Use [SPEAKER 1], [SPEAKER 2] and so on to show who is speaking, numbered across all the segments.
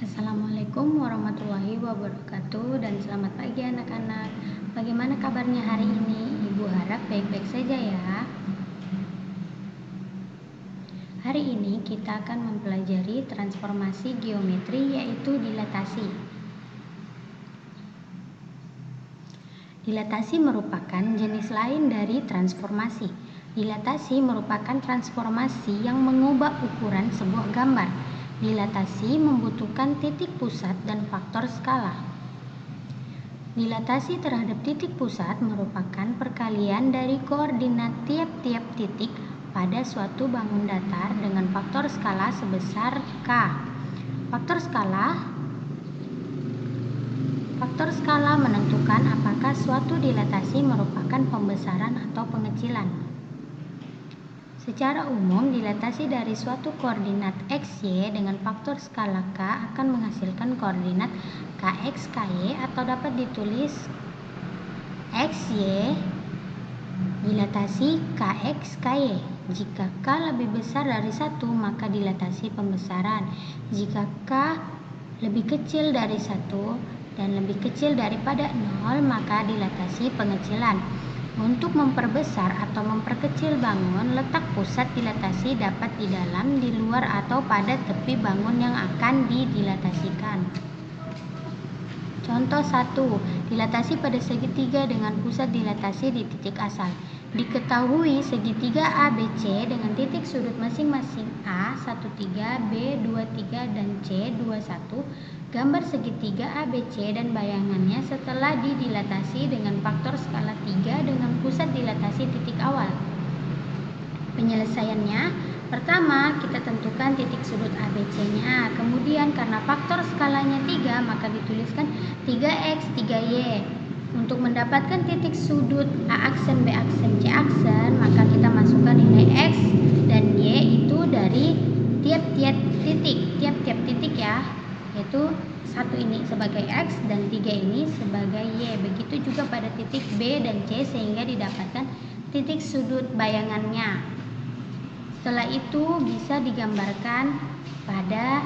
[SPEAKER 1] Assalamualaikum warahmatullahi wabarakatuh dan selamat pagi anak-anak. Bagaimana kabarnya hari ini? Ibu harap baik-baik saja ya. Hari ini kita akan mempelajari transformasi geometri yaitu dilatasi. Dilatasi merupakan jenis lain dari transformasi. Dilatasi merupakan transformasi yang mengubah ukuran sebuah gambar. Dilatasi membutuhkan titik pusat dan faktor skala. Dilatasi terhadap titik pusat merupakan perkalian dari koordinat tiap-tiap titik pada suatu bangun datar dengan faktor skala sebesar K. Faktor skala menentukan apakah suatu dilatasi merupakan pembesaran atau pengecilan. Secara umum, dilatasi dari suatu koordinat XY dengan faktor skala K akan menghasilkan koordinat KX, KY atau dapat ditulis XY dilatasi KX, KY. Jika K lebih besar dari 1, maka dilatasi pembesaran. Jika K lebih kecil dari 1 dan lebih kecil daripada 0, maka dilatasi pengecilan. Untuk memperbesar atau memperkecil bangun, letak pusat dilatasi dapat di dalam, di luar, atau pada tepi bangun yang akan didilatasikan. Contoh 1. Dilatasi pada segitiga dengan pusat dilatasi di titik asal. Diketahui segitiga ABC dengan titik sudut masing-masing A 13, B 23, dan C 21. Gambar segitiga ABC dan bayangannya setelah didilatasi dengan faktor skala 3 dengan pusat dilatasi titik awal. Penyelesaiannya, pertama kita tentukan titik sudut ABC-nya. Kemudian karena faktor skalanya 3, maka dituliskan 3X, 3Y. Untuk mendapatkan titik sudut A aksen, B aksen, C aksen, maka kita masukkan nilai X dan Y itu dari tiap-tiap titik ya, yaitu 1 ini sebagai X dan 3 ini sebagai Y. Begitu juga pada titik B dan C sehingga didapatkan titik sudut bayangannya. Setelah itu bisa digambarkan pada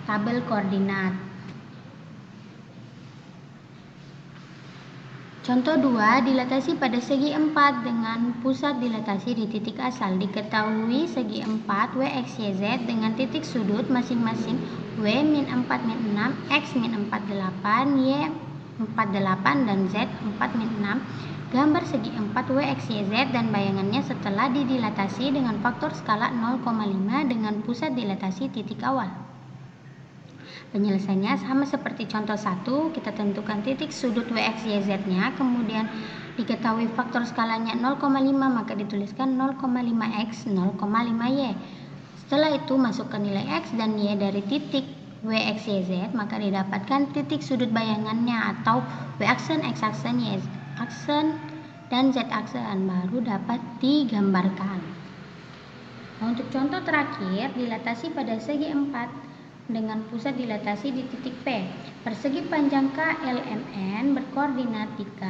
[SPEAKER 1] tabel koordinat. Contoh 2, dilatasi pada segi 4 dengan pusat dilatasi di titik asal. Diketahui segi 4 WXYZ dengan titik sudut masing-masing W-4 min 6, X-4 8, Y 48 dan Z 4 min 6. Gambar segi 4 WXYZ dan bayangannya setelah didilatasi dengan faktor skala 0,5 dengan pusat dilatasi titik awal. Penyelesaiannya sama seperti contoh 1, kita tentukan titik sudut WXYZ-nya, kemudian diketahui faktor skalanya 0,5, maka dituliskan 0,5X, 0,5Y. Setelah itu masukkan nilai X dan Y dari titik WXYZ, maka didapatkan titik sudut bayangannya atau W aksen, X aksen, Y aksen, dan Z aksen, baru dapat digambarkan. Nah, untuk contoh terakhir, dilatasi pada segi 4 dengan pusat dilatasi di titik P. Persegi panjang KLMN berkoordinat di K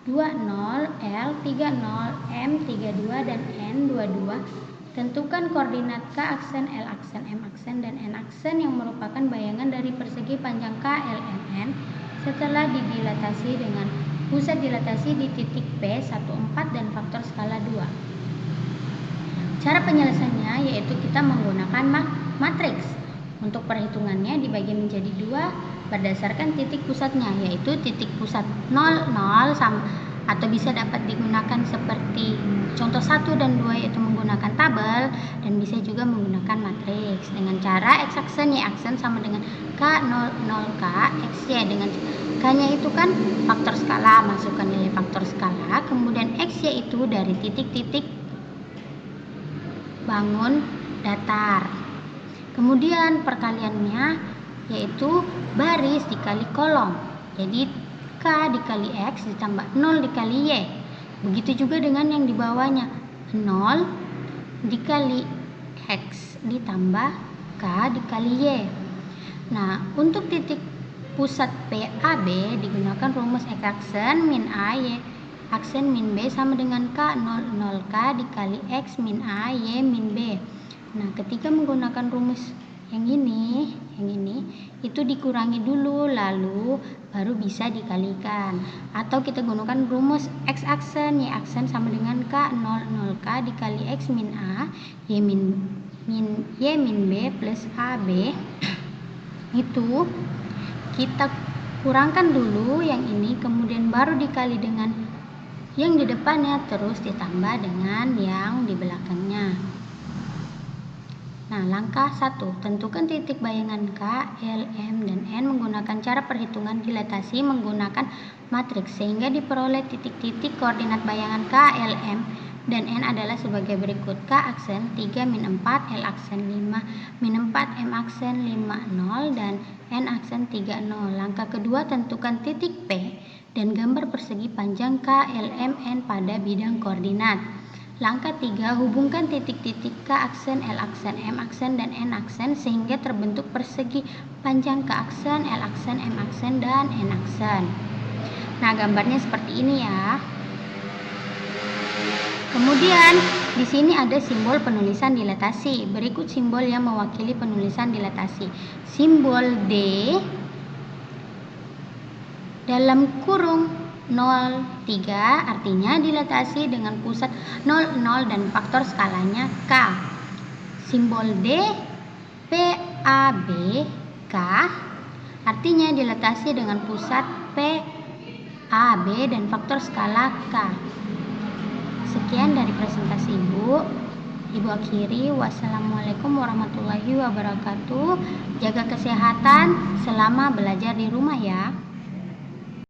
[SPEAKER 1] 20, L 30, M 32, dan N 22. Tentukan koordinat K aksen, L aksen, M aksen, dan N aksen yang merupakan bayangan dari persegi panjang KLMN setelah didilatasi dengan pusat dilatasi di titik P 14 dan faktor skala 2. Cara penyelesaiannya yaitu kita menggunakan matriks. Untuk perhitungannya dibagi menjadi 2 berdasarkan titik pusatnya, yaitu titik pusat 0, 0 atau bisa dapat digunakan seperti contoh 1 dan 2 yaitu menggunakan tabel, dan bisa juga menggunakan matriks dengan cara X aksen, Y aksen sama dengan K0, 0K, XY dengan K-nya itu kan faktor skala, masukkan nilai faktor skala, kemudian XY itu dari titik-titik bangun datar. Kemudian perkaliannya yaitu baris dikali kolom. Jadi K dikali X ditambah 0 dikali Y. Begitu juga dengan yang di bawahnya. 0 dikali X ditambah K dikali Y. Nah, untuk titik pusat PAB digunakan rumus X aksen min A Y aksen min B sama dengan K0, 0K dikali X min A Y min B. Nah, ketika menggunakan rumus yang ini itu dikurangi dulu lalu baru bisa dikalikan, atau kita gunakan rumus X aksen Y aksen sama dengan K 0 K dikali X min A Y min B plus AB. Itu kita kurangkan dulu yang ini, kemudian baru dikali dengan yang di depannya, terus ditambah dengan yang di belakangnya. Nah, langkah 1, tentukan titik bayangan K, L, M, dan N menggunakan cara perhitungan dilatasi menggunakan matriks, sehingga diperoleh titik-titik koordinat bayangan K, L, M, dan N adalah sebagai berikut. K aksen 3 min 4, L aksen 5 min 4, M aksen 5 0, dan N aksen 3 0. Langkah kedua, tentukan titik P dan gambar persegi panjang K, L, M, N pada bidang koordinat. Langkah 3, hubungkan titik-titik K aksen, L aksen, M aksen, dan N aksen sehingga terbentuk persegi panjang K aksen, L aksen, M aksen, dan N aksen. Nah, gambarnya seperti ini ya. Kemudian di sini ada simbol penulisan dilatasi. Berikut simbol yang mewakili penulisan dilatasi. Simbol D dalam kurung 0,3 artinya dilatasi dengan pusat 0,0 dan faktor skalanya K. Simbol D PAB K artinya dilatasi dengan pusat PAB dan faktor skala K. Sekian dari presentasi Ibu akhiri. Wassalamualaikum warahmatullahi wabarakatuh. Jaga kesehatan selama belajar di rumah ya.